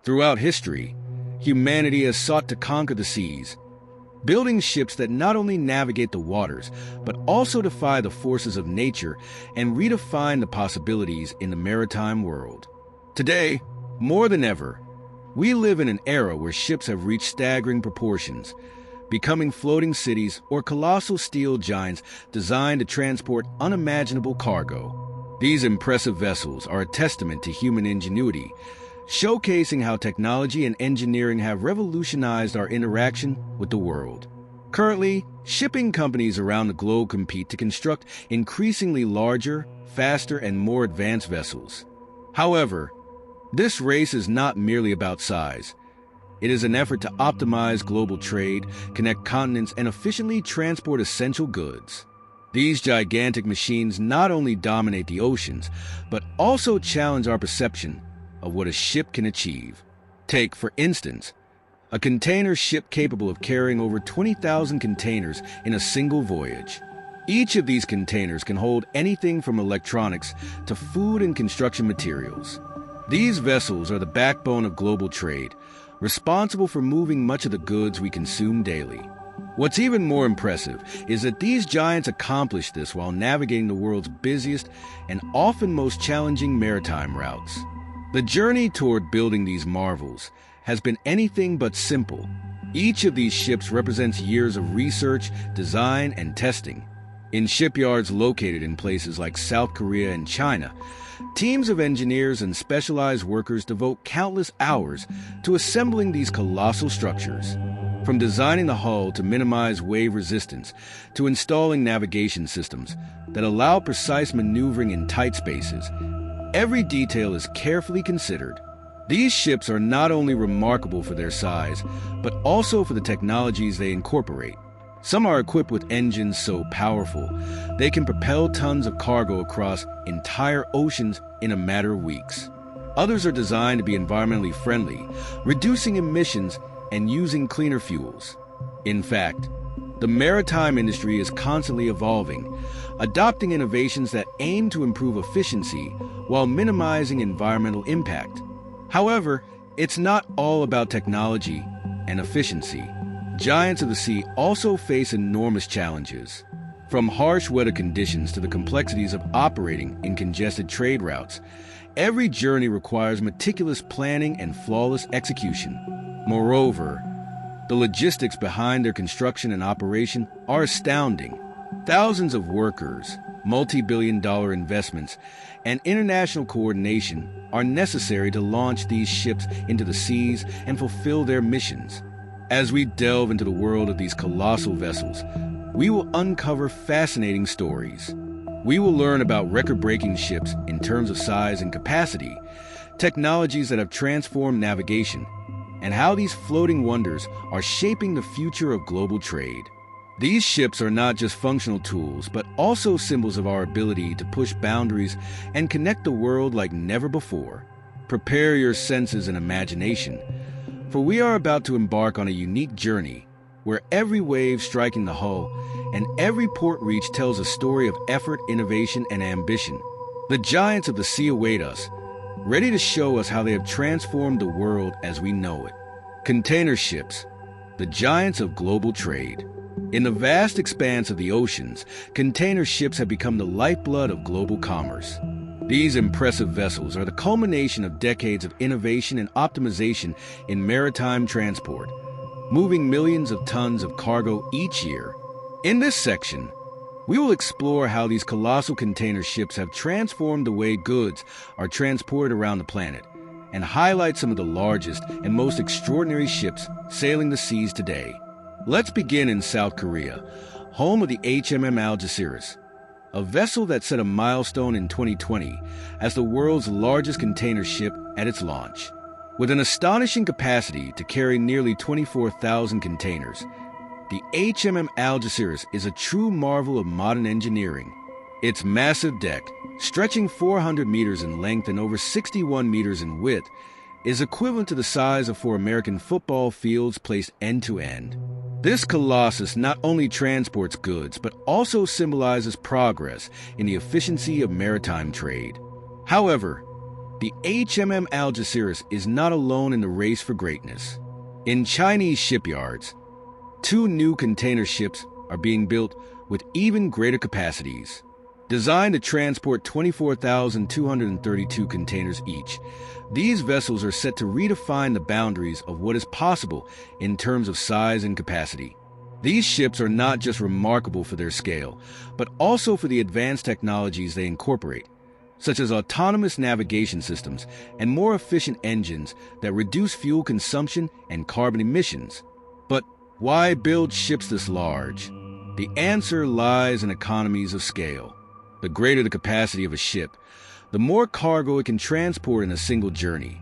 Throughout history, humanity has sought to conquer the seas, building ships that not only navigate the waters, but also defy the forces of nature and redefine the possibilities in the maritime world. Today, more than ever, we live in an era where ships have reached staggering proportions, becoming floating cities or colossal steel giants designed to transport unimaginable cargo. These impressive vessels are a testament to human ingenuity, showcasing how technology and engineering have revolutionized our interaction with the world. Currently, shipping companies around the globe compete to construct increasingly larger, faster, and more advanced vessels. However, this race is not merely about size. It is an effort to optimize global trade, connect continents, and efficiently transport essential goods. These gigantic machines not only dominate the oceans, but also challenge our perception of what a ship can achieve. Take, for instance, a container ship capable of carrying over 20,000 containers in a single voyage. Each of these containers can hold anything from electronics to food and construction materials. These vessels are the backbone of global trade, responsible for moving much of the goods we consume daily. What's even more impressive is that these giants accomplish this while navigating the world's busiest and often most challenging maritime routes. The journey toward building these marvels has been anything but simple. Each of these ships represents years of research, design, and testing. In shipyards located in places like South Korea and China, teams of engineers and specialized workers devote countless hours to assembling these colossal structures. From designing the hull to minimize wave resistance, to installing navigation systems that allow precise maneuvering in tight spaces, every detail is carefully considered. These ships are not only remarkable for their size, but also for the technologies they incorporate. Some are equipped with engines so powerful they can propel tons of cargo across entire oceans in a matter of weeks. Others are designed to be environmentally friendly, reducing emissions and using cleaner fuels. In fact, the maritime industry is constantly evolving, adopting innovations that aim to improve efficiency while minimizing environmental impact. However, it's not all about technology and efficiency. Giants of the sea also face enormous challenges. From harsh weather conditions to the complexities of operating in congested trade routes, every journey requires meticulous planning and flawless execution. Moreover, the logistics behind their construction and operation are astounding. Thousands of workers, multi-billion-dollar investments, and international coordination are necessary to launch these ships into the seas and fulfill their missions. As we delve into the world of these colossal vessels, we will uncover fascinating stories. We will learn about record-breaking ships in terms of size and capacity, technologies that have transformed navigation, and how these floating wonders are shaping the future of global trade. These ships are not just functional tools, but also symbols of our ability to push boundaries and connect the world like never before. Prepare your senses and imagination, for we are about to embark on a unique journey where every wave striking the hull and every port reach tells a story of effort, innovation, and ambition. The giants of the sea await us, ready to show us how they have transformed the world as we know it. Container ships, the giants of global trade. In the vast expanse of the oceans, container ships have become the lifeblood of global commerce. These impressive vessels are the culmination of decades of innovation and optimization in maritime transport, moving millions of tons of cargo each year. In this section, we will explore how these colossal container ships have transformed the way goods are transported around the planet, and highlight some of the largest and most extraordinary ships sailing the seas today. Let's begin in South Korea, home of the Algeciras, a vessel that set a milestone in 2020 as the world's largest container ship at its launch. With an astonishing capacity to carry nearly 24,000 containers, the Algeciras is a true marvel of modern engineering. Its massive deck, stretching 400 meters in length and over 61 meters in width, is equivalent to the size of 4 American football fields placed end-to-end. This colossus not only transports goods, but also symbolizes progress in the efficiency of maritime trade. However, The HMM Algeciras is not alone in the race for greatness. In Chinese shipyards, 2 new container ships are being built with even greater capacities. Designed to transport 24,232 containers each, these vessels are set to redefine the boundaries of what is possible in terms of size and capacity. These ships are not just remarkable for their scale, but also for the advanced technologies they incorporate, such as autonomous navigation systems and more efficient engines that reduce fuel consumption and carbon emissions. But why build ships this large? The answer lies in economies of scale. The greater the capacity of a ship, the more cargo it can transport in a single journey,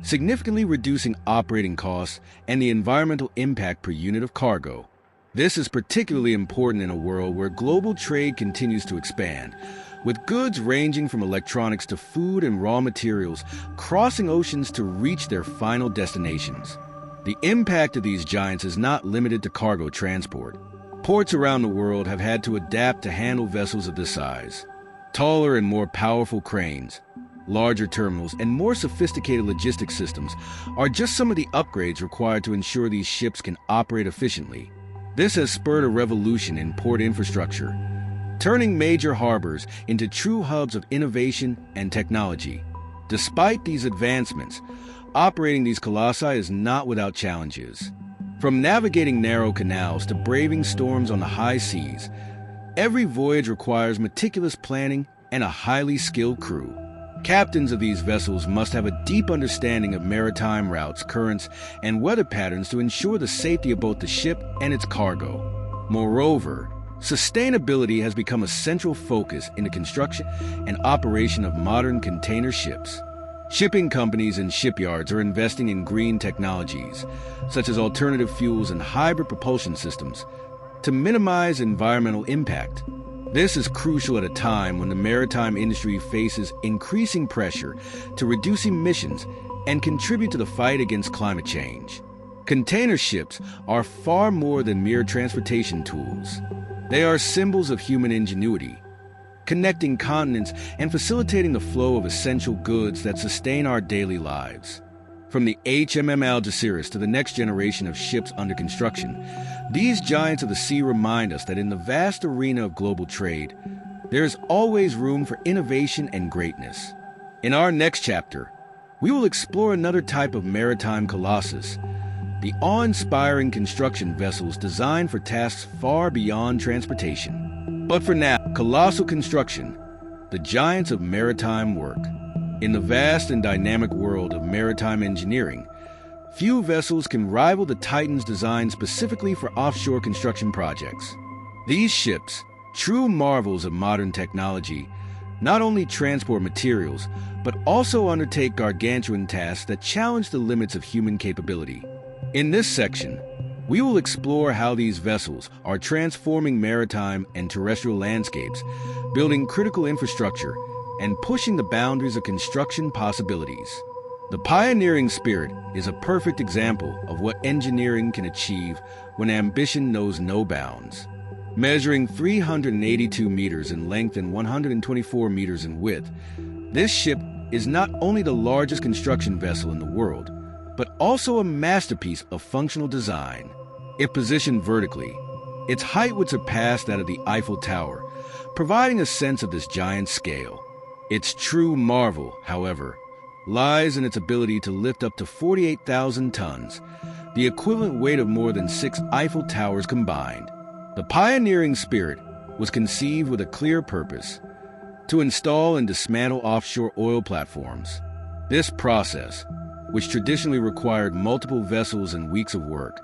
significantly reducing operating costs and the environmental impact per unit of cargo. This is particularly important in a world where global trade continues to expand, with goods ranging from electronics to food and raw materials crossing oceans to reach their final destinations. The impact of these giants is not limited to cargo transport. Ports around the world have had to adapt to handle vessels of this size. Taller and more powerful cranes, larger terminals, and more sophisticated logistics systems are just some of the upgrades required to ensure these ships can operate efficiently. This has spurred a revolution in port infrastructure, turning major harbors into true hubs of innovation and technology. Despite these advancements, operating these colossi is not without challenges. From navigating narrow canals to braving storms on the high seas, every voyage requires meticulous planning and a highly skilled crew. Captains of these vessels must have a deep understanding of maritime routes, currents, and weather patterns to ensure the safety of both the ship and its cargo. Moreover, sustainability has become a central focus in the construction and operation of modern container ships. Shipping companies and shipyards are investing in green technologies, such as alternative fuels and hybrid propulsion systems, to minimize environmental impact. This is crucial at a time when the maritime industry faces increasing pressure to reduce emissions and contribute to the fight against climate change. Container ships are far more than mere transportation tools. They are symbols of human ingenuity, connecting continents and facilitating the flow of essential goods that sustain our daily lives. From the HMM Algeciras to the next generation of ships under construction, these giants of the sea remind us that in the vast arena of global trade, there is always room for innovation and greatness. In our next chapter, we will explore another type of maritime colossus, the awe-inspiring construction vessels designed for tasks far beyond transportation. But for now, colossal construction, the giants of maritime work. In the vast and dynamic world of maritime engineering, few vessels can rival the titans designed specifically for offshore construction projects. These ships, true marvels of modern technology, not only transport materials, but also undertake gargantuan tasks that challenge the limits of human capability. In this section, we will explore how these vessels are transforming maritime and terrestrial landscapes, building critical infrastructure, and pushing the boundaries of construction possibilities. The pioneering spirit is a perfect example of what engineering can achieve when ambition knows no bounds. Measuring 382 meters in length and 124 meters in width, this ship is not only the largest construction vessel in the world, but also a masterpiece of functional design. If positioned vertically, its height would surpass that of the Eiffel Tower, providing a sense of this giant scale. Its true marvel, however, lies in its ability to lift up to 48,000 tons, the equivalent weight of more than 6 Eiffel Towers combined. The pioneering spirit was conceived with a clear purpose: to install and dismantle offshore oil platforms. This process, which traditionally required multiple vessels and weeks of work,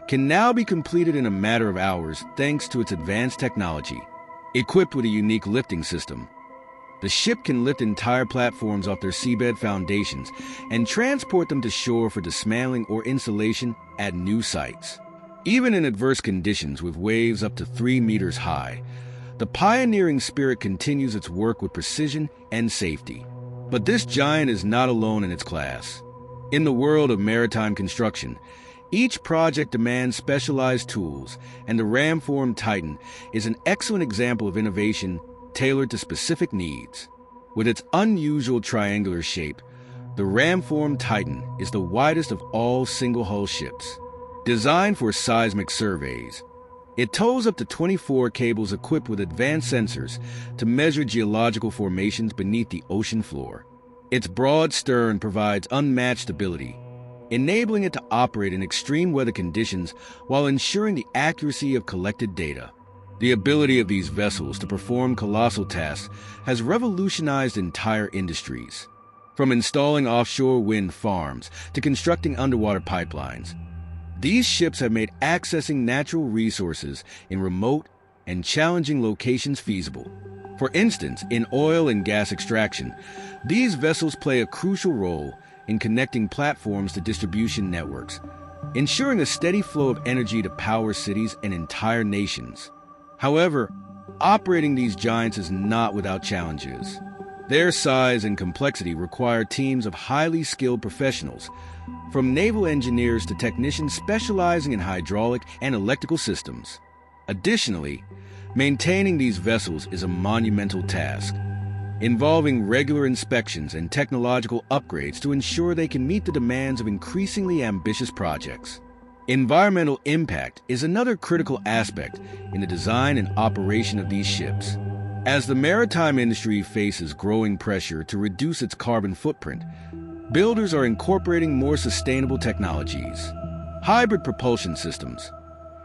can now be completed in a matter of hours thanks to its advanced technology. Equipped with a unique lifting system, the ship can lift entire platforms off their seabed foundations and transport them to shore for dismantling or installation at new sites. Even in adverse conditions with waves up to 3 meters high, the pioneering spirit continues its work with precision and safety. But this giant is not alone in its class. In the world of maritime construction, each project demands specialized tools, and the Ramform Titan is an excellent example of innovation tailored to specific needs. With its unusual triangular shape, The ramform Titan is the widest of all single-hull ships. Designed for seismic surveys, it tows up to 24 cables equipped with advanced sensors to measure geological formations beneath the ocean floor. Its broad stern provides unmatched stability, enabling it to operate in extreme weather conditions while ensuring the accuracy of collected data. The ability of these vessels to perform colossal tasks has revolutionized entire industries. From installing offshore wind farms to constructing underwater pipelines, these ships have made accessing natural resources in remote and challenging locations feasible. For instance, in oil and gas extraction, these vessels play a crucial role in connecting platforms to distribution networks, ensuring a steady flow of energy to power cities and entire nations. However, operating these giants is not without challenges. Their size and complexity require teams of highly skilled professionals, from naval engineers to technicians specializing in hydraulic and electrical systems. Additionally, maintaining these vessels is a monumental task, involving regular inspections and technological upgrades to ensure they can meet the demands of increasingly ambitious projects. Environmental impact is another critical aspect in the design and operation of these ships. As the maritime industry faces growing pressure to reduce its carbon footprint, builders are incorporating more sustainable technologies. Hybrid propulsion systems,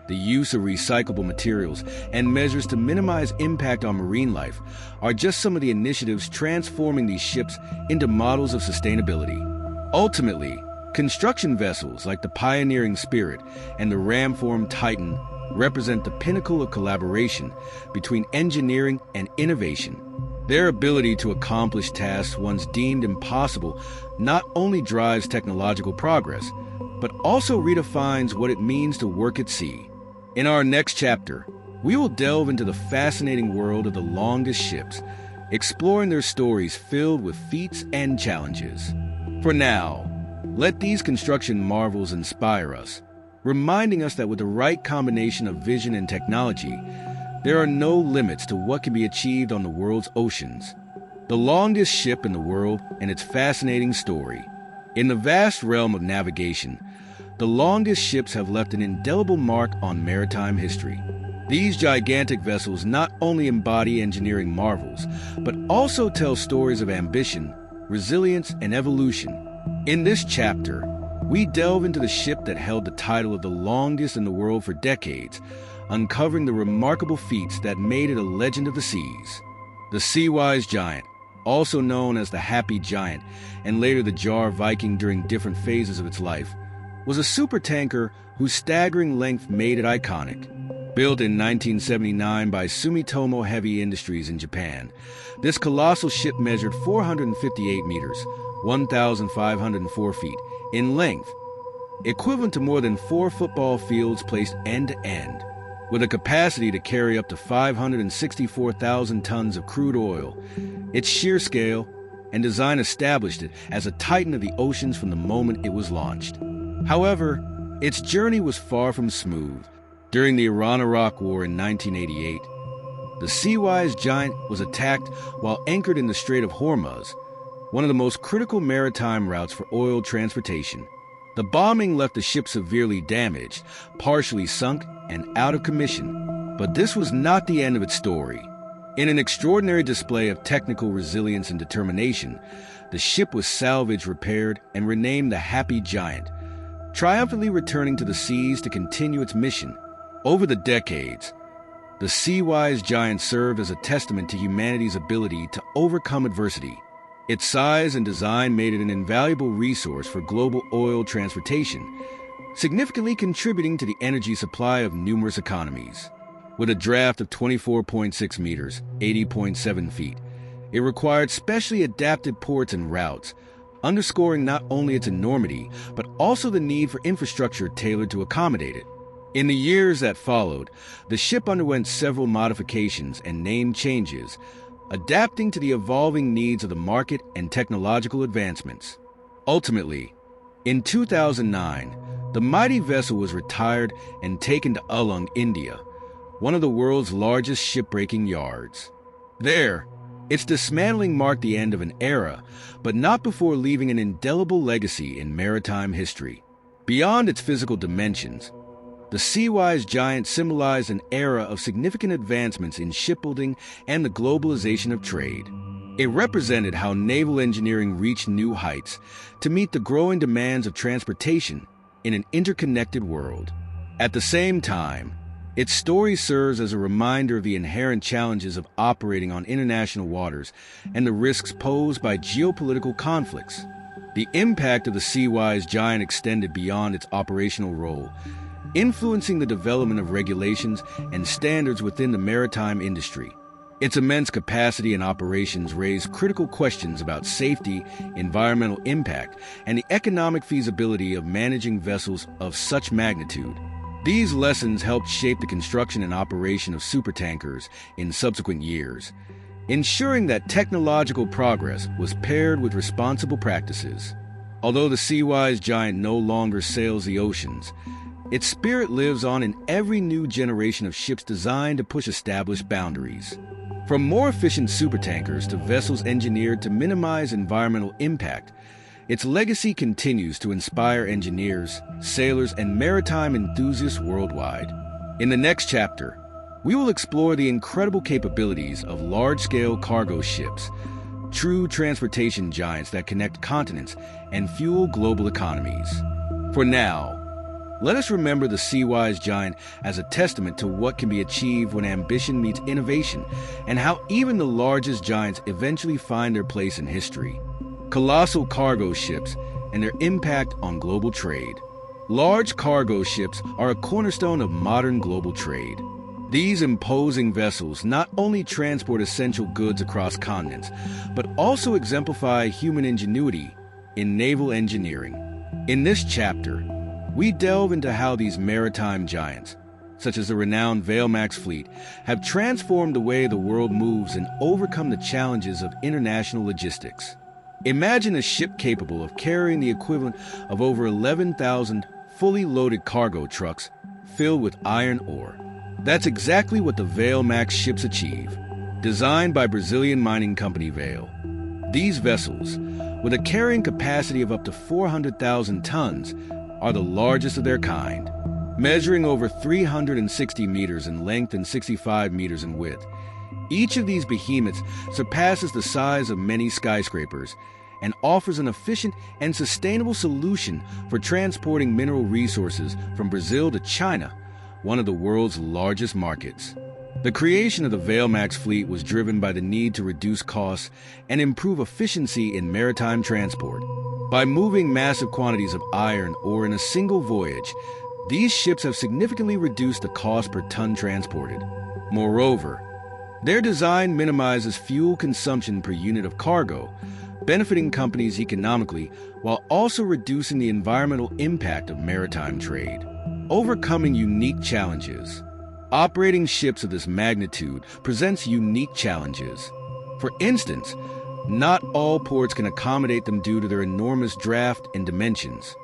the use of recyclable materials, and measures to minimize impact on marine life are just some of the initiatives transforming these ships into models of sustainability. Ultimately, construction vessels like the Pioneering Spirit and the ramform Titan represent the pinnacle of collaboration between engineering and innovation. Their ability to accomplish tasks once deemed impossible not only drives technological progress, but also redefines what it means to work at sea. In our next chapter, we will delve into the fascinating world of the longest ships, exploring their stories filled with feats and challenges. For now, let these construction marvels inspire us, reminding us that with the right combination of vision and technology, there are no limits to what can be achieved on the world's oceans. The longest ship in the world and its fascinating story. In the vast realm of navigation, the longest ships have left an indelible mark on maritime history. These gigantic vessels not only embody engineering marvels, but also tell stories of ambition, resilience, and evolution. In this chapter, we delve into the ship that held the title of the longest in the world for decades, uncovering the remarkable feats that made it a legend of the seas. The Seawise Giant, also known as the Happy Giant, and later the Jar Viking during different phases of its life, was a supertanker whose staggering length made it iconic. Built in 1979 by Sumitomo Heavy Industries in Japan, this colossal ship measured 458 meters, 1,504 feet, in length, equivalent to more than 4 football fields placed end-to-end. With a capacity to carry up to 564,000 tons of crude oil, its sheer scale and design established it as a titan of the oceans from the moment it was launched. However, its journey was far from smooth. During the Iran-Iraq War in 1988, the Seawise Giant was attacked while anchored in the Strait of Hormuz, one of the most critical maritime routes for oil transportation. The bombing left the ship severely damaged, partially sunk, and out of commission. But this was not the end of its story. In an extraordinary display of technical resilience and determination, the ship was salvaged, repaired, and renamed the Happy Giant, triumphantly returning to the seas to continue its mission. Over the decades, the Seawise Giant served as a testament to humanity's ability to overcome adversity. Its size and design made it an invaluable resource for global oil transportation, significantly contributing to the energy supply of numerous economies. With a draft of 24.6 meters, 80.7 feet, it required specially adapted ports and routes, underscoring not only its enormity, but also the need for infrastructure tailored to accommodate it. In the years that followed, the ship underwent several modifications and name changes, adapting to the evolving needs of the market and technological advancements. Ultimately, in 2009, the mighty vessel was retired and taken to Ulung, India, one of the world's largest shipbreaking yards. There, Its dismantling marked the end of an era, but not before leaving an indelible legacy in maritime history. Beyond its physical dimensions, the Seawise giant symbolized an era of significant advancements in shipbuilding and the globalization of trade. It represented how naval engineering reached new heights to meet the growing demands of transportation in an interconnected world. At the same time, its story serves as a reminder of the inherent challenges of operating on international waters and the risks posed by geopolitical conflicts. The impact of the Seawise giant extended beyond its operational role, influencing the development of regulations and standards within the maritime industry. Its immense capacity and operations raised critical questions about safety, environmental impact, and the economic feasibility of managing vessels of such magnitude. These lessons helped shape the construction and operation of supertankers in subsequent years, ensuring that technological progress was paired with responsible practices. Although the Seawise giant no longer sails the oceans, its spirit lives on in every new generation of ships designed to push established boundaries. From more efficient supertankers to vessels engineered to minimize environmental impact, its legacy continues to inspire engineers, sailors, and maritime enthusiasts worldwide. In the next chapter, we will explore the incredible capabilities of large-scale cargo ships, true transportation giants that connect continents and fuel global economies. For now, let us remember the Seawise giant as a testament to what can be achieved when ambition meets innovation, and how even the largest giants eventually find their place in history. Colossal cargo ships and their impact on global trade. Large cargo ships are a cornerstone of modern global trade. These imposing vessels not only transport essential goods across continents, but also exemplify human ingenuity in naval engineering. In this chapter, we delve into how these maritime giants, such as the renowned Valemax fleet, have transformed the way the world moves and overcome the challenges of international logistics. Imagine a ship capable of carrying the equivalent of over 11,000 fully loaded cargo trucks filled with iron ore. That's exactly what the Valemax ships achieve, designed by Brazilian mining company Vale. These vessels, with a carrying capacity of up to 400,000 tons, are the largest of their kind, measuring over 360 meters in length and 65 meters in width. Each of these behemoths surpasses the size of many skyscrapers and offers an efficient and sustainable solution for transporting mineral resources from Brazil to China, one of the world's largest markets. The creation of the Valemax fleet was driven by the need to reduce costs and improve efficiency in maritime transport. By moving massive quantities of iron ore in a single voyage, these ships have significantly reduced the cost per ton transported. Moreover, their design minimizes fuel consumption per unit of cargo, benefiting companies economically while also reducing the environmental impact of maritime trade. Overcoming unique challenges. Operating ships of this magnitude presents unique challenges. For instance, not all ports can accommodate them due to their enormous draft and dimensions.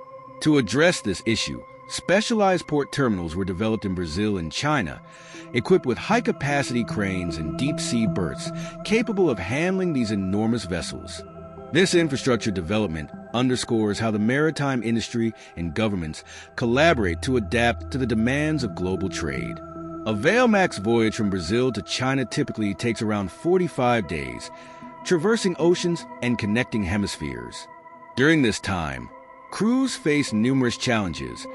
To address this issue, specialized port terminals were developed in Brazil and China, equipped with high-capacity cranes and deep-sea berths capable of handling these enormous vessels. This infrastructure development underscores how the maritime industry and governments collaborate to adapt to the demands of global trade. A Valemax voyage from Brazil to China typically takes around 45 days, traversing oceans and connecting hemispheres. During this time, crews face numerous challenges,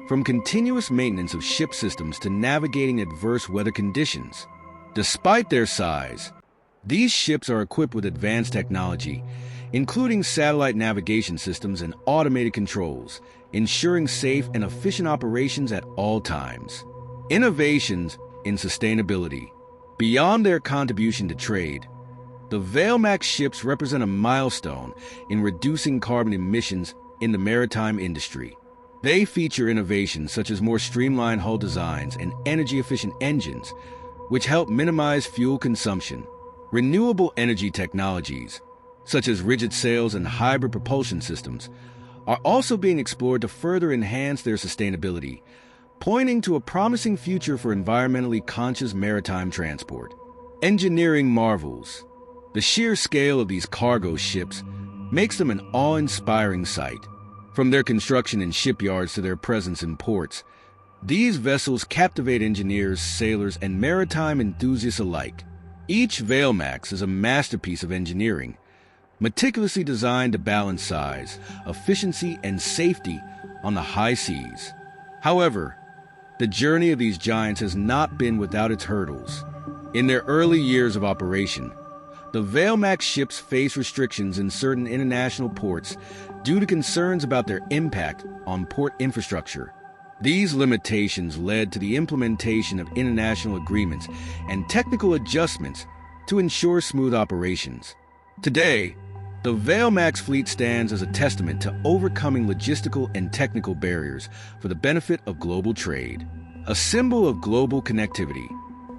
from continuous maintenance of ship systems to navigating adverse weather conditions. Despite their size, these ships are equipped with advanced technology, including satellite navigation systems and automated controls, ensuring safe and efficient operations at all times. Innovations in sustainability. Beyond their contribution to trade, the Valemax ships represent a milestone in reducing carbon emissions in the maritime industry. They feature innovations such as more streamlined hull designs and energy-efficient engines, which help minimize fuel consumption. Renewable energy technologies, such as rigid sails and hybrid propulsion systems, are also being explored to further enhance their sustainability, pointing to a promising future for environmentally conscious maritime transport. Engineering marvels. The sheer scale of these cargo ships makes them an awe-inspiring sight. From their construction in shipyards to their presence in ports, these vessels captivate engineers, sailors, and maritime enthusiasts alike. Each Veilmax is a masterpiece of engineering, meticulously designed to balance size, efficiency, and safety on the high seas. However, the journey of these giants has not been without its hurdles. In their early years of operation, the Veilmax ships face restrictions in certain international ports due to concerns about their impact on port infrastructure. These limitations led to the implementation of international agreements and technical adjustments to ensure smooth operations. Today, the Veilmax fleet stands as a testament to overcoming logistical and technical barriers for the benefit of global trade, a symbol of global connectivity.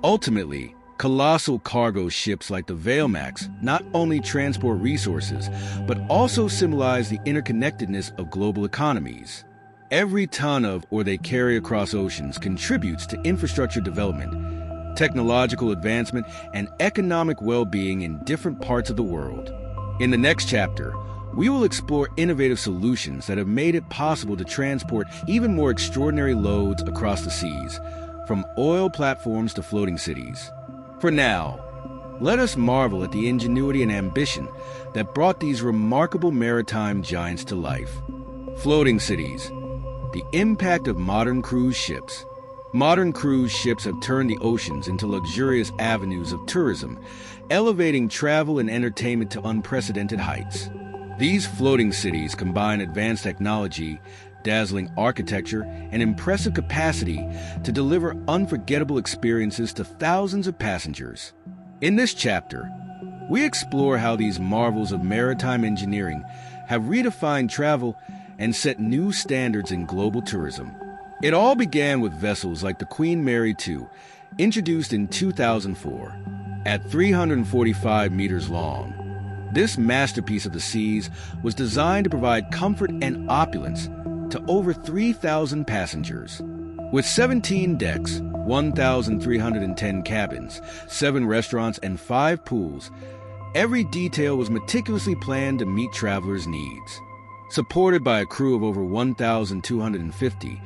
Ultimately, colossal cargo ships like the Veilmax not only transport resources, but also symbolize the interconnectedness of global economies. Every ton of or they carry across oceans contributes to infrastructure development, technological advancement, and economic well-being in different parts of the world. In the next chapter, we will explore innovative solutions that have made it possible to transport even more extraordinary loads across the seas, from oil platforms to floating cities. For now, let us marvel at the ingenuity and ambition that brought these remarkable maritime giants to life. Floating cities. The impact of modern cruise ships. Modern cruise ships have turned the oceans into luxurious avenues of tourism, elevating travel and entertainment to unprecedented heights. These floating cities combine advanced technology, dazzling architecture, and impressive capacity to deliver unforgettable experiences to thousands of passengers. In this chapter, we explore how these marvels of maritime engineering have redefined travel and set new standards in global tourism. It all began with vessels like the Queen Mary II, introduced in 2004. At 345 meters long, this masterpiece of the seas was designed to provide comfort and opulence to over 3,000 passengers. With 17 decks, 1,310 cabins, 7 restaurants, and 5 pools, every detail was meticulously planned to meet travelers' needs. Supported by a crew of over 1,250,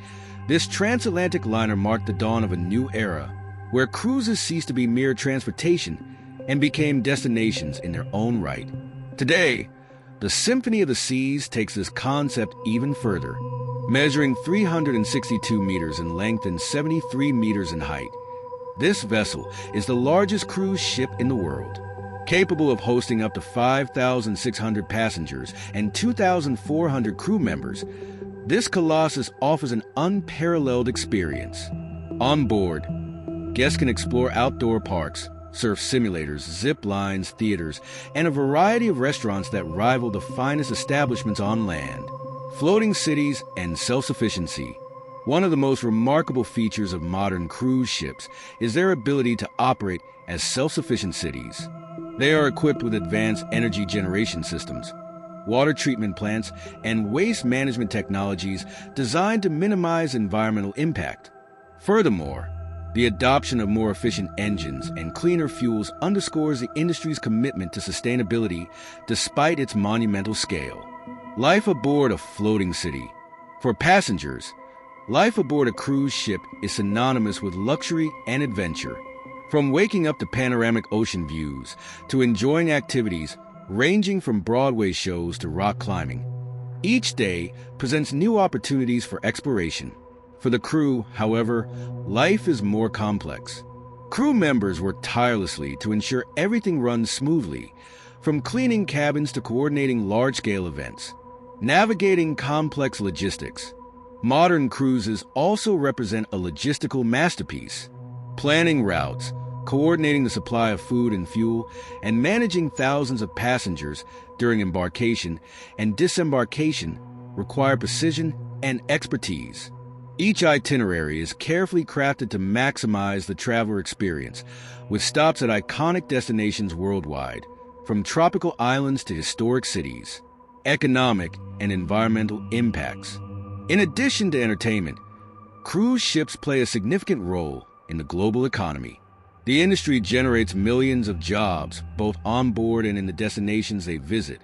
this transatlantic liner marked the dawn of a new era, where cruises ceased to be mere transportation and became destinations in their own right. Today, the Symphony of the Seas takes this concept even further. Measuring 362 meters in length and 73 meters in height, this vessel is the largest cruise ship in the world. Capable of hosting up to 5,600 passengers and 2,400 crew members, this Colossus offers an unparalleled experience. On board, guests can explore outdoor parks, surf simulators, zip lines, theaters, and a variety of restaurants that rival the finest establishments on land. Floating cities and self-sufficiency. One of the most remarkable features of modern cruise ships is their ability to operate as self-sufficient cities. They are equipped with advanced energy generation systems, water treatment plants, and waste management technologies designed to minimize environmental impact. Furthermore, the adoption of more efficient engines and cleaner fuels underscores the industry's commitment to sustainability despite its monumental scale. Life aboard a floating city. For passengers, life aboard a cruise ship is synonymous with luxury and adventure. From waking up to panoramic ocean views to enjoying activities ranging from Broadway shows to rock climbing, each day presents new opportunities for exploration. For the crew, however, life is more complex. Crew members work tirelessly to ensure everything runs smoothly, from cleaning cabins to coordinating large-scale events. Navigating complex logistics. Modern cruises also represent a logistical masterpiece. Planning routes, coordinating the supply of food and fuel, and managing thousands of passengers during embarkation and disembarkation require precision and expertise. Each itinerary is carefully crafted to maximize the traveler experience, with stops at iconic destinations worldwide, from tropical islands to historic cities. Economic and environmental impacts. In addition to entertainment, cruise ships play a significant role in the global economy. The industry generates millions of jobs, both on board and in the destinations they visit,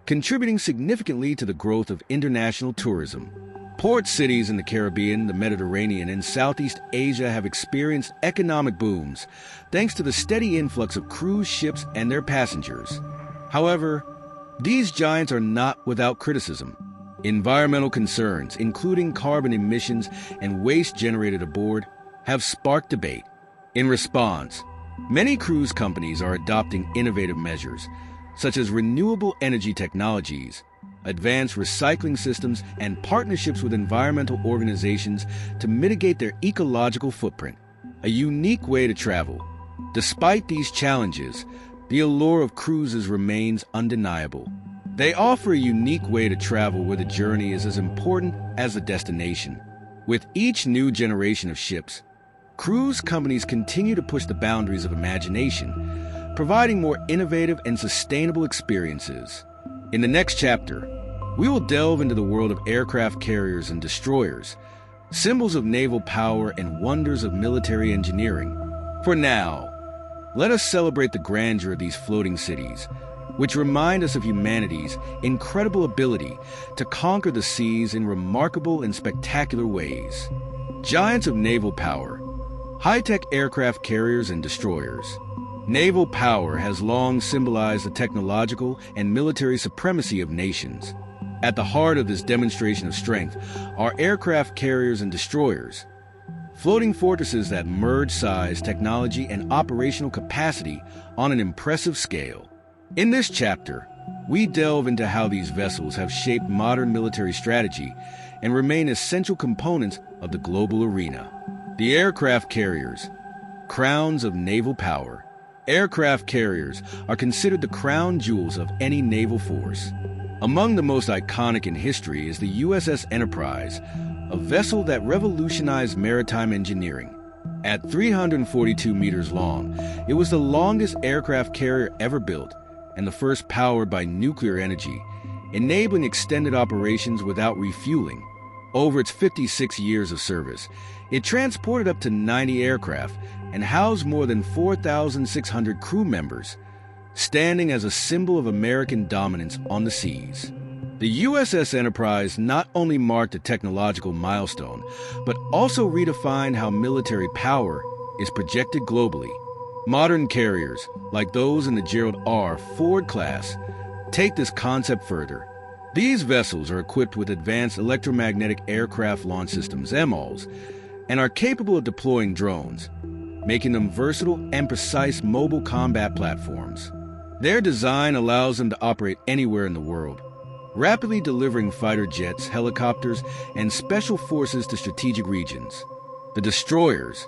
contributing significantly to the growth of international tourism. Port cities in the Caribbean, the Mediterranean, and Southeast Asia have experienced economic booms thanks to the steady influx of cruise ships and their passengers. However, these giants are not without criticism. Environmental concerns, including carbon emissions and waste generated aboard, have sparked debate. In response, many cruise companies are adopting innovative measures, such as renewable energy technologies, advanced recycling systems, and partnerships with environmental organizations to mitigate their ecological footprint. A unique way to travel. Despite these challenges, the allure of cruises remains undeniable. They offer a unique way to travel where the journey is as important as the destination. With each new generation of ships, cruise companies continue to push the boundaries of imagination, providing more innovative and sustainable experiences. In the next chapter, we will delve into the world of aircraft carriers and destroyers, symbols of naval power and wonders of military engineering. For now, let us celebrate the grandeur of these floating cities, which remind us of humanity's incredible ability to conquer the seas in remarkable and spectacular ways. Giants of naval power, high-tech aircraft carriers and destroyers. Naval power has long symbolized the technological and military supremacy of nations. At the heart of this demonstration of strength are aircraft carriers and destroyers, floating fortresses that merge size, technology, and operational capacity on an impressive scale. In this chapter, we delve into how these vessels have shaped modern military strategy and remain essential components of the global arena. The aircraft carriers, crowns of naval power. Aircraft carriers are considered the crown jewels of any naval force. Among the most iconic in history is the USS Enterprise, a vessel that revolutionized maritime engineering. At 342 meters long, it was the longest aircraft carrier ever built and the first powered by nuclear energy, enabling extended operations without refueling. Over its 56 years of service, it transported up to 90 aircraft and housed more than 4,600 crew members, standing as a symbol of American dominance on the seas. The USS Enterprise not only marked a technological milestone, but also redefined how military power is projected globally. Modern carriers, like those in the Gerald R. Ford class, take this concept further. These vessels are equipped with advanced electromagnetic aircraft launch systems, EMALS, and are capable of deploying drones, making them versatile and precise mobile combat platforms. Their design allows them to operate anywhere in the world, rapidly delivering fighter jets, helicopters, and special forces to strategic regions. The destroyers,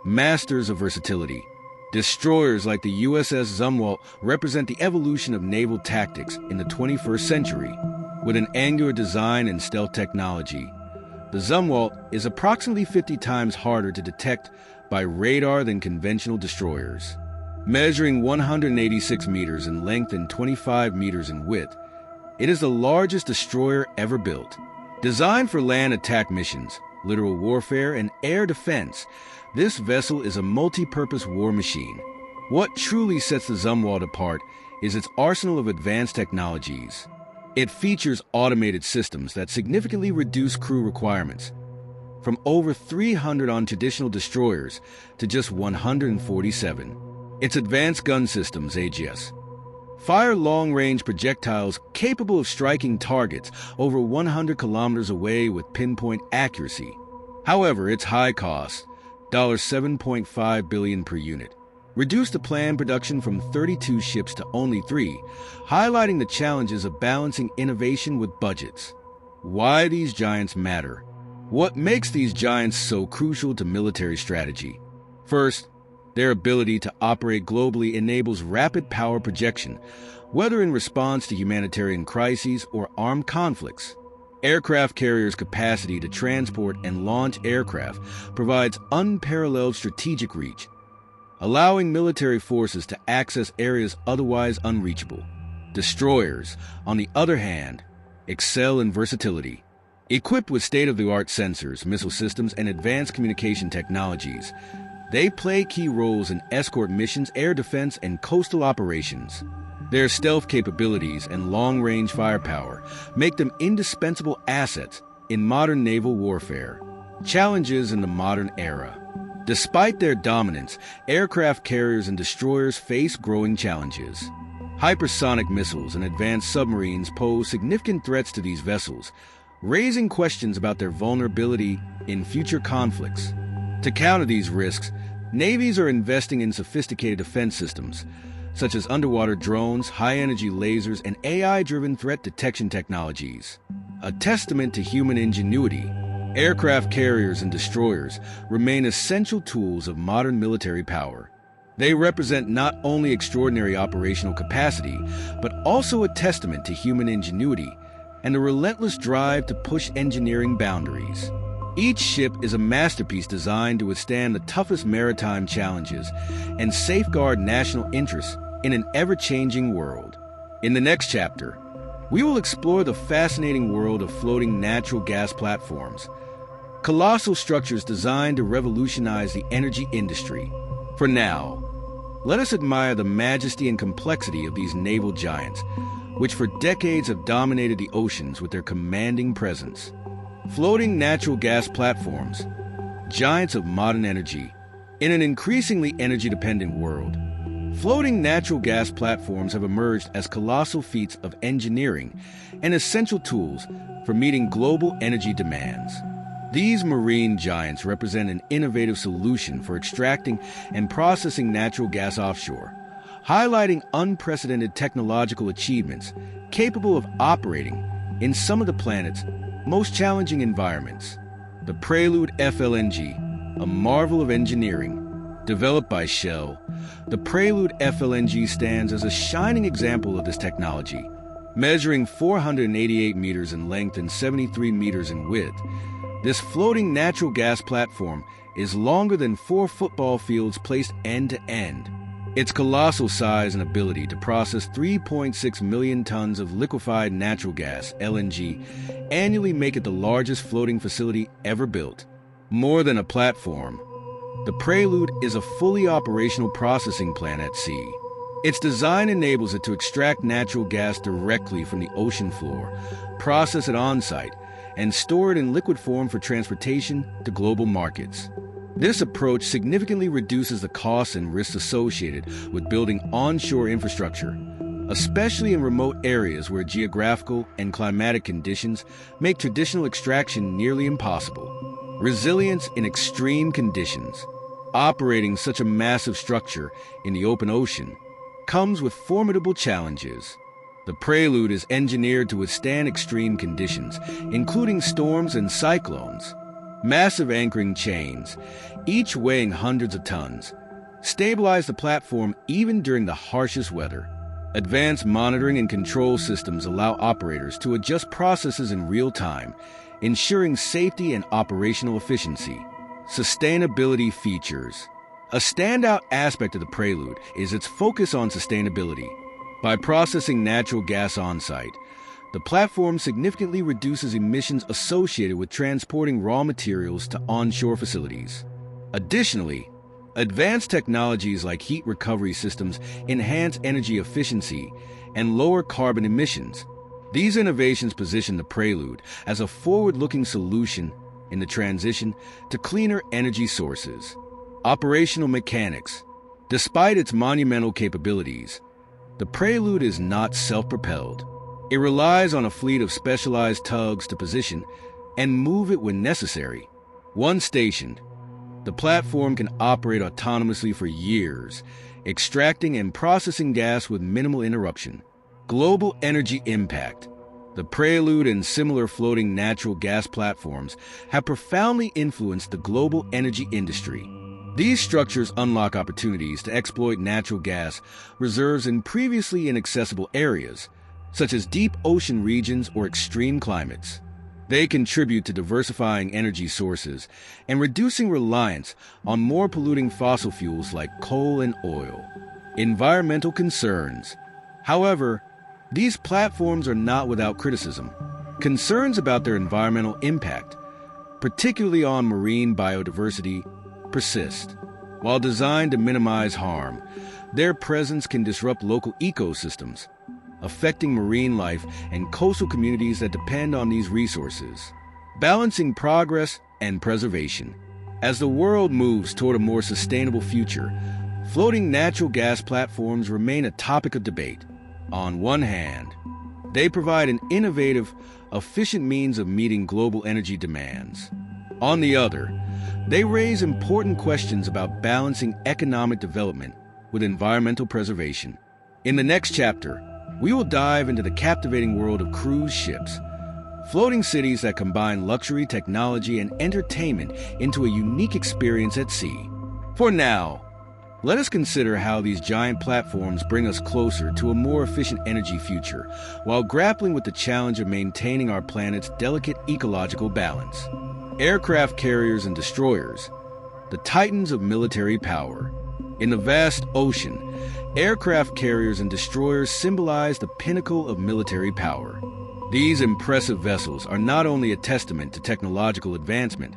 masters of versatility. Destroyers like the USS Zumwalt represent the evolution of naval tactics in the 21st century. With an angular design and stealth technology, the Zumwalt is approximately 50 times harder to detect by radar than conventional destroyers. Measuring 186 meters in length and 25 meters in width, it is the largest destroyer ever built. Designed for land attack missions, littoral warfare, and air defense, this vessel is a multi-purpose war machine. What truly sets the Zumwalt apart is its arsenal of advanced technologies. It features automated systems that significantly reduce crew requirements, from over 300 on traditional destroyers to just 147. Its advanced gun systems, AGS, fire long-range projectiles capable of striking targets over 100 kilometers away with pinpoint accuracy. However, its high cost, $7.5 billion per unit, reduced the planned production from 32 ships to only 3, highlighting the challenges of balancing innovation with budgets. Why these giants matter. What makes these giants so crucial to military strategy? First, their ability to operate globally enables rapid power projection, whether in response to humanitarian crises or armed conflicts. Aircraft carriers' capacity to transport and launch aircraft provides unparalleled strategic reach, allowing military forces to access areas otherwise unreachable. Destroyers, on the other hand, excel in versatility. Equipped with state-of-the-art sensors, missile systems, and advanced communication technologies, They play key roles in escort missions, air defense, and coastal operations. Their stealth capabilities and long-range firepower make them indispensable assets in modern naval warfare. Challenges in the modern era. Despite their dominance, aircraft carriers and destroyers face growing challenges. Hypersonic missiles and advanced submarines pose significant threats to these vessels, raising questions about their vulnerability in future conflicts. To counter these risks, navies are investing in sophisticated defense systems, such as underwater drones, high-energy lasers, and AI-driven threat detection technologies. A testament to human ingenuity, aircraft carriers and destroyers remain essential tools of modern military power. They represent not only extraordinary operational capacity, but also a testament to human ingenuity and the relentless drive to push engineering boundaries. Each ship is a masterpiece designed to withstand the toughest maritime challenges and safeguard national interests in an ever-changing world. In the next chapter, we will explore the fascinating world of floating natural gas platforms, colossal structures designed to revolutionize the energy industry. For now, let us admire the majesty and complexity of these naval giants, which for decades have dominated the oceans with their commanding presence. Floating natural gas platforms, giants of modern energy. In an increasingly energy-dependent world, floating natural gas platforms have emerged as colossal feats of engineering and essential tools for meeting global energy demands. These marine giants represent an innovative solution for extracting and processing natural gas offshore, highlighting unprecedented technological achievements capable of operating in some of the planet's most challenging environments. The Prelude FLNG, a marvel of engineering. Developed by Shell, the Prelude FLNG stands as a shining example of this technology. Measuring 488 meters in length and 73 meters in width, this floating natural gas platform is longer than 4 football fields placed end to end. Its colossal size and ability to process 3.6 million tons of liquefied natural gas, LNG, annually make it the largest floating facility ever built. More than a platform, the Prelude is a fully operational processing plant at sea. Its design enables it to extract natural gas directly from the ocean floor, process it on-site, and store it in liquid form for transportation to global markets. This approach significantly reduces the costs and risks associated with building onshore infrastructure, especially in remote areas where geographical and climatic conditions make traditional extraction nearly impossible. Resilience in extreme conditions. Operating such a massive structure in the open ocean comes with formidable challenges. The Prelude is engineered to withstand extreme conditions, including storms and cyclones. Massive anchoring chains, each weighing hundreds of tons, stabilize the platform even during the harshest weather. Advanced monitoring and control systems allow operators to adjust processes in real time, ensuring safety and operational efficiency. Sustainability features. A standout aspect of the Prelude is its focus on sustainability. By processing natural gas on-site, the platform significantly reduces emissions associated with transporting raw materials to onshore facilities. Additionally, advanced technologies like heat recovery systems enhance energy efficiency and lower carbon emissions. These innovations position the Prelude as a forward-looking solution in the transition to cleaner energy sources. Operational mechanics. Despite its monumental capabilities, the Prelude is not self-propelled. It relies on a fleet of specialized tugs to position and move it when necessary. Once stationed, the platform can operate autonomously for years, extracting and processing gas with minimal interruption. Global energy impact. The Prelude and similar floating natural gas platforms have profoundly influenced the global energy industry. These structures unlock opportunities to exploit natural gas reserves in previously inaccessible areas, such as deep ocean regions or extreme climates. They contribute to diversifying energy sources and reducing reliance on more polluting fossil fuels like coal and oil. Environmental concerns. However, these platforms are not without criticism. Concerns about their environmental impact, particularly on marine biodiversity, persist. While designed to minimize harm, their presence can disrupt local ecosystems, affecting marine life and coastal communities that depend on these resources. Balancing progress and preservation. As the world moves toward a more sustainable future, floating natural gas platforms remain a topic of debate. On one hand, they provide an innovative, efficient means of meeting global energy demands. On the other, they raise important questions about balancing economic development with environmental preservation. In the next chapter, we will dive into the captivating world of cruise ships, floating cities that combine luxury, technology, and entertainment into a unique experience at sea. For now, let us consider how these giant platforms bring us closer to a more efficient energy future, while grappling with the challenge of maintaining our planet's delicate ecological balance. Aircraft carriers and destroyers, the titans of military power. In the vast ocean, aircraft carriers and destroyers symbolize the pinnacle of military power. These impressive vessels are not only a testament to technological advancement,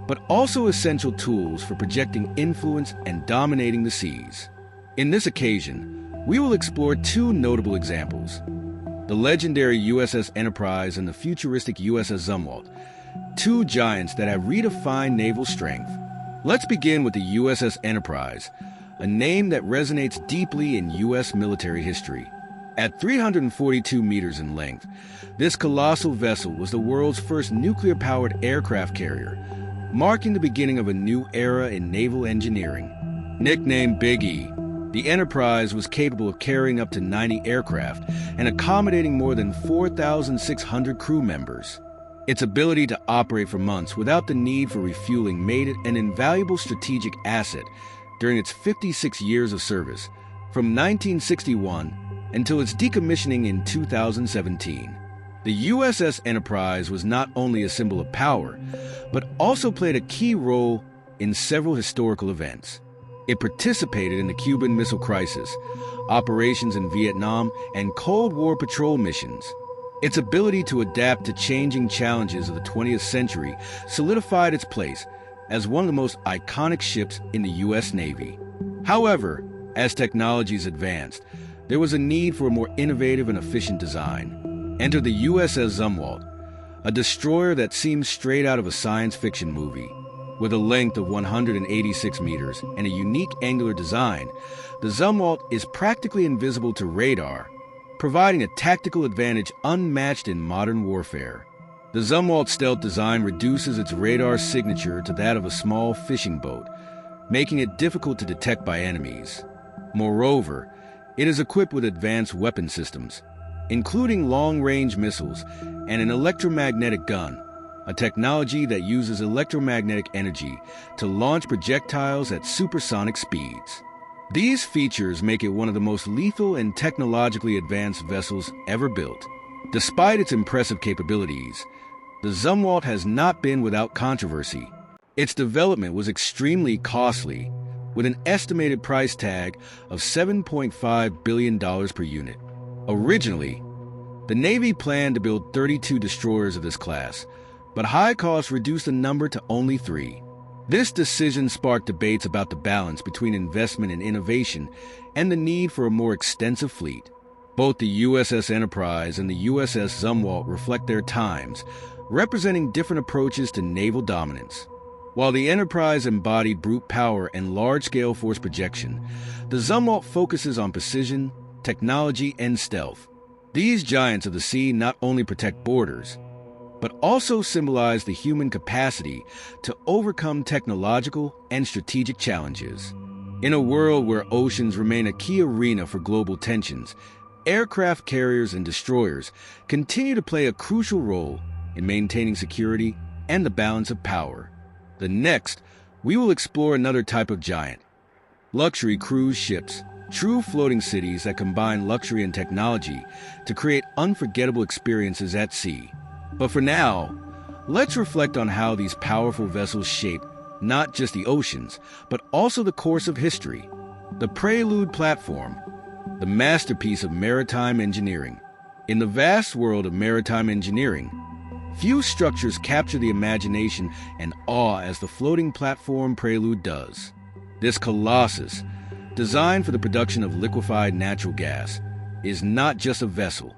but also essential tools for projecting influence and dominating the seas. In this occasion, we will explore two notable examples: the legendary USS Enterprise and the futuristic USS Zumwalt, two giants that have redefined naval strength. Let's begin with the USS Enterprise, a name that resonates deeply in U.S. military history. At 342 meters in length, this colossal vessel was the world's first nuclear-powered aircraft carrier, marking the beginning of a new era in naval engineering. Nicknamed Big E, the Enterprise was capable of carrying up to 90 aircraft and accommodating more than 4,600 crew members. Its ability to operate for months without the need for refueling made it an invaluable strategic asset during its 56 years of service, from 1961 until its decommissioning in 2017. The USS Enterprise was not only a symbol of power, but also played a key role in several historical events. It participated in the Cuban Missile Crisis, operations in Vietnam, and Cold War patrol missions. Its ability to adapt to changing challenges of the 20th century solidified its place as one of the most iconic ships in the U.S. Navy. However, as technologies advanced, there was a need for a more innovative and efficient design. Enter the USS Zumwalt, a destroyer that seems straight out of a science fiction movie. With a length of 186 meters and a unique angular design, the Zumwalt is practically invisible to radar, providing a tactical advantage unmatched in modern warfare. The Zumwalt's stealth design reduces its radar signature to that of a small fishing boat, making it difficult to detect by enemies. Moreover, it is equipped with advanced weapon systems, including long-range missiles and an electromagnetic gun, a technology that uses electromagnetic energy to launch projectiles at supersonic speeds. These features make it one of the most lethal and technologically advanced vessels ever built. Despite its impressive capabilities, the Zumwalt has not been without controversy. Its development was extremely costly, with an estimated price tag of $7.5 billion per unit. Originally, the Navy planned to build 32 destroyers of this class, but high costs reduced the number to only 3. This decision sparked debates about the balance between investment and innovation and the need for a more extensive fleet. Both the USS Enterprise and the USS Zumwalt reflect their times, representing different approaches to naval dominance. While the Enterprise embodied brute power and large-scale force projection, the Zumwalt focuses on precision, technology, and stealth. These giants of the sea not only protect borders, but also symbolize the human capacity to overcome technological and strategic challenges. In a world where oceans remain a key arena for global tensions, aircraft carriers and destroyers continue to play a crucial role in maintaining security and the balance of power. Next, we will explore another type of giant: luxury cruise ships, true floating cities that combine luxury and technology to create unforgettable experiences at sea. But for now, let's reflect on how these powerful vessels shape not just the oceans, but also the course of history. The Prelude platform, the masterpiece of maritime engineering. In the vast world of maritime engineering, few structures capture the imagination and awe as the floating platform Prelude does. This colossus, designed for the production of liquefied natural gas, is not just a vessel.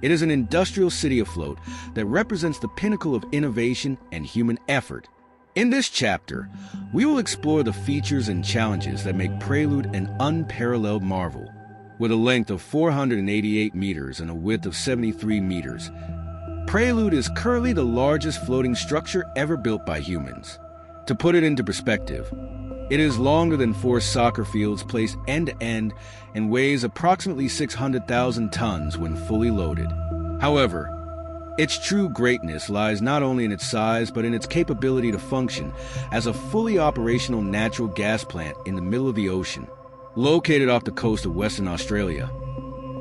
It is an industrial city afloat that represents the pinnacle of innovation and human effort. In this chapter, we will explore the features and challenges that make Prelude an unparalleled marvel. With a length of 488 meters and a width of 73 meters, Prelude is currently the largest floating structure ever built by humans. To put it into perspective, it is longer than 4 soccer fields placed end-to-end and weighs approximately 600,000 tons when fully loaded. However, its true greatness lies not only in its size but in its capability to function as a fully operational natural gas plant in the middle of the ocean. Located off the coast of Western Australia,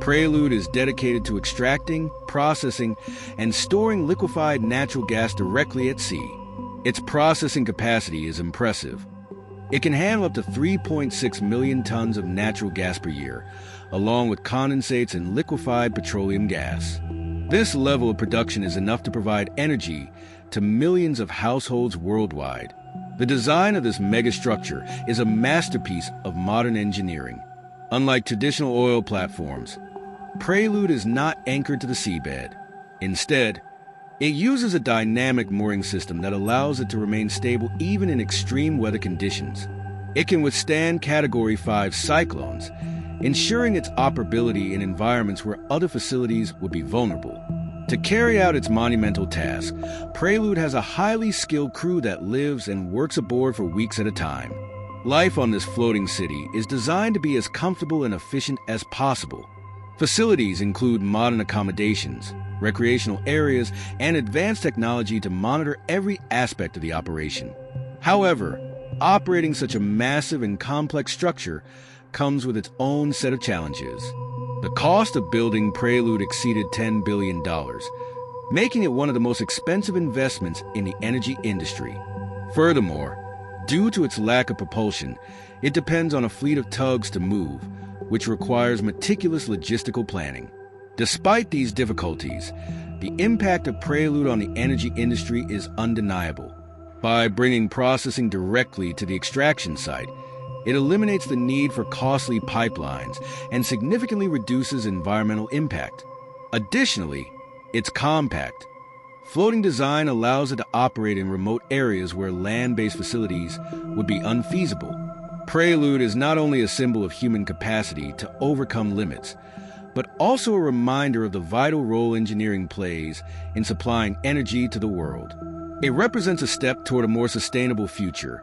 Prelude is dedicated to extracting, processing, and storing liquefied natural gas directly at sea. Its processing capacity is impressive. It can handle up to 3.6 million tons of natural gas per year, along with condensates and liquefied petroleum gas. This level of production is enough to provide energy to millions of households worldwide. The design of this megastructure is a masterpiece of modern engineering. Unlike traditional oil platforms, Prelude is not anchored to the seabed. Instead, it uses a dynamic mooring system that allows it to remain stable even in extreme weather conditions. It can withstand Category 5 cyclones, ensuring its operability in environments where other facilities would be vulnerable. To carry out its monumental task, Prelude has a highly skilled crew that lives and works aboard for weeks at a time. Life on this floating city is designed to be as comfortable and efficient as possible. Facilities include modern accommodations, recreational areas, and advanced technology to monitor every aspect of the operation. However, operating such a massive and complex structure comes with its own set of challenges. The cost of building Prelude exceeded $10 billion, making it one of the most expensive investments in the energy industry. Furthermore, due to its lack of propulsion, it depends on a fleet of tugs to move, which requires meticulous logistical planning. Despite these difficulties, the impact of Prelude on the energy industry is undeniable. By bringing processing directly to the extraction site, it eliminates the need for costly pipelines and significantly reduces environmental impact. Additionally, it's compact. Floating design allows it to operate in remote areas where land-based facilities would be unfeasible. Prelude is not only a symbol of human capacity to overcome limits, but also a reminder of the vital role engineering plays in supplying energy to the world. It represents a step toward a more sustainable future,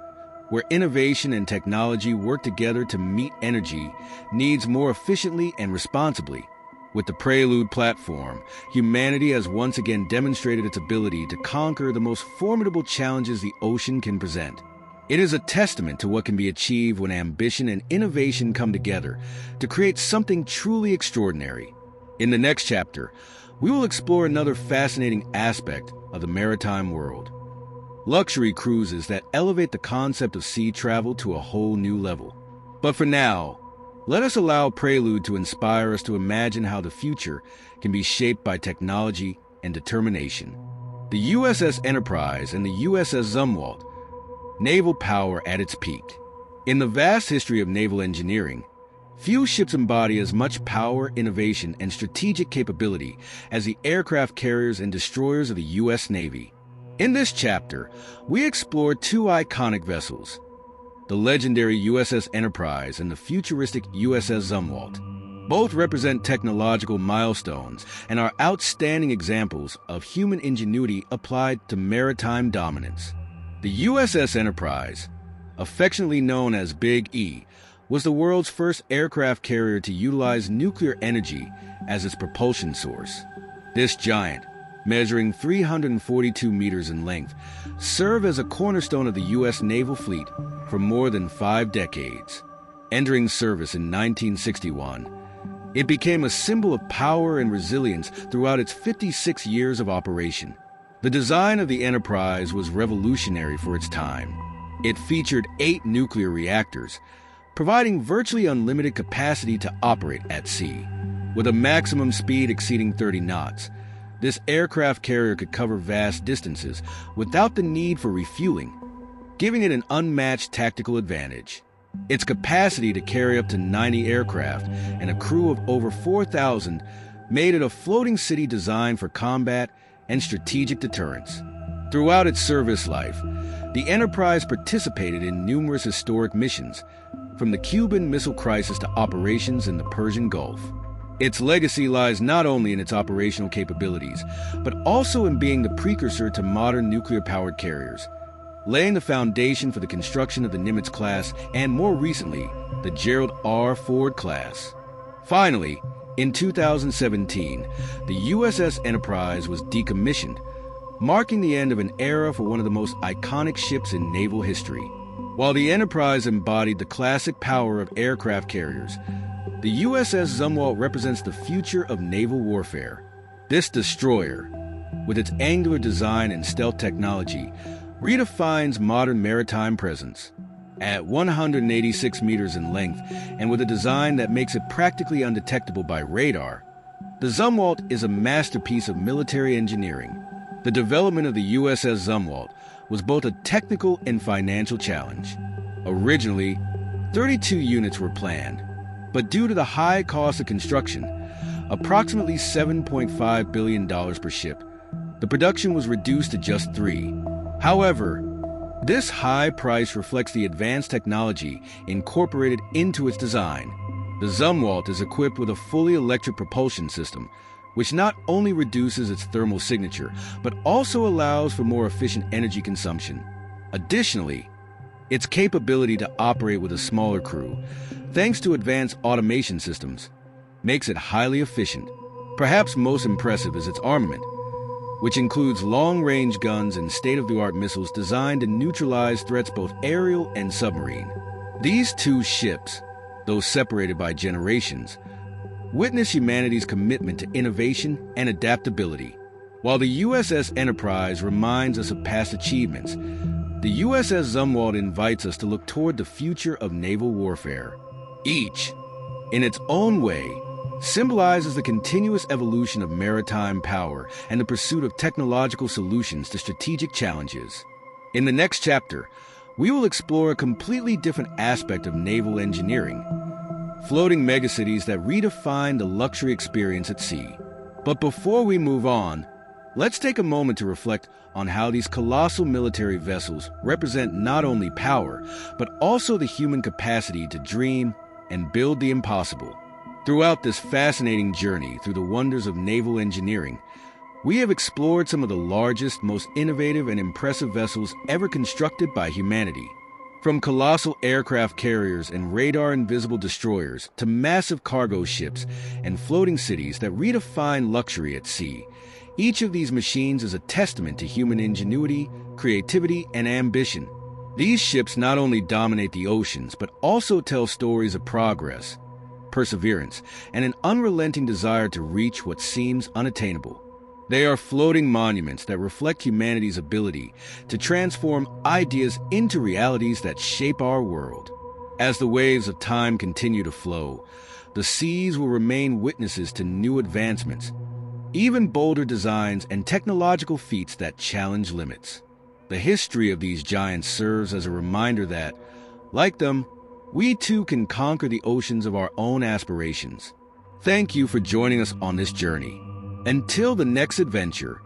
where innovation and technology work together to meet energy needs more efficiently and responsibly. With the Prelude platform, humanity has once again demonstrated its ability to conquer the most formidable challenges the ocean can present. It is a testament to what can be achieved when ambition and innovation come together to create something truly extraordinary. In the next chapter, we will explore another fascinating aspect of the maritime world: luxury cruises that elevate the concept of sea travel to a whole new level. But for now, let us allow Prelude to inspire us to imagine how the future can be shaped by technology and determination. The USS Enterprise and the USS Zumwalt, naval power at its peak. In the vast history of naval engineering, few ships embody as much power, innovation, and strategic capability as the aircraft carriers and destroyers of the U.S. Navy. In this chapter, we explore 2 iconic vessels, the legendary USS Enterprise and the futuristic USS Zumwalt. Both represent technological milestones and are outstanding examples of human ingenuity applied to maritime dominance. The USS Enterprise, affectionately known as Big E, was the world's first aircraft carrier to utilize nuclear energy as its propulsion source. This giant, measuring 342 meters in length, served as a cornerstone of the U.S. naval fleet for more than 5 decades. Entering service in 1961, it became a symbol of power and resilience throughout its 56 years of operation. The design of the Enterprise was revolutionary for its time. It featured 8 nuclear reactors, providing virtually unlimited capacity to operate at sea. With a maximum speed exceeding 30 knots, this aircraft carrier could cover vast distances without the need for refueling, giving it an unmatched tactical advantage. Its capacity to carry up to 90 aircraft and a crew of over 4,000 made it a floating city designed for combat and strategic deterrence. Throughout its service life, the Enterprise participated in numerous historic missions, from the Cuban Missile Crisis to operations in the Persian Gulf. Its legacy lies not only in its operational capabilities, but also in being the precursor to modern nuclear-powered carriers, laying the foundation for the construction of the Nimitz class and, more recently, the Gerald R. Ford class. Finally, in 2017, the USS Enterprise was decommissioned, marking the end of an era for one of the most iconic ships in naval history. While the Enterprise embodied the classic power of aircraft carriers, the USS Zumwalt represents the future of naval warfare. This destroyer, with its angular design and stealth technology, redefines modern maritime presence. At 186 meters in length and with a design that makes it practically undetectable by radar, the Zumwalt is a masterpiece of military engineering. The development of the USS Zumwalt was both a technical and financial challenge. Originally, 32 units were planned, but due to the high cost of construction, approximately $7.5 billion per ship, the production was reduced to just 3. However, this high price reflects the advanced technology incorporated into its design. The Zumwalt is equipped with a fully electric propulsion system, which not only reduces its thermal signature, but also allows for more efficient energy consumption. Additionally, its capability to operate with a smaller crew, thanks to advanced automation systems, makes it highly efficient. Perhaps most impressive is its armament, which includes long-range guns and state-of-the-art missiles designed to neutralize threats both aerial and submarine. These two ships, though separated by generations, witness humanity's commitment to innovation and adaptability. While the USS Enterprise reminds us of past achievements, the USS Zumwalt invites us to look toward the future of naval warfare. Each, in its own way, symbolizes the continuous evolution of maritime power and the pursuit of technological solutions to strategic challenges. In the next chapter, we will explore a completely different aspect of naval engineering, floating megacities that redefine the luxury experience at sea. But before we move on, let's take a moment to reflect on how these colossal military vessels represent not only power, but also the human capacity to dream and build the impossible. Throughout this fascinating journey through the wonders of naval engineering, we have explored some of the largest, most innovative and impressive vessels ever constructed by humanity. From colossal aircraft carriers and radar-invisible destroyers to massive cargo ships and floating cities that redefine luxury at sea, each of these machines is a testament to human ingenuity, creativity, and ambition. These ships not only dominate the oceans, but also tell stories of progress, perseverance, and an unrelenting desire to reach what seems unattainable. They are floating monuments that reflect humanity's ability to transform ideas into realities that shape our world. As the waves of time continue to flow, the seas will remain witnesses to new advancements, even bolder designs and technological feats that challenge limits. The history of these giants serves as a reminder that, like them, we too can conquer the oceans of our own aspirations. Thank you for joining us on this journey. Until the next adventure,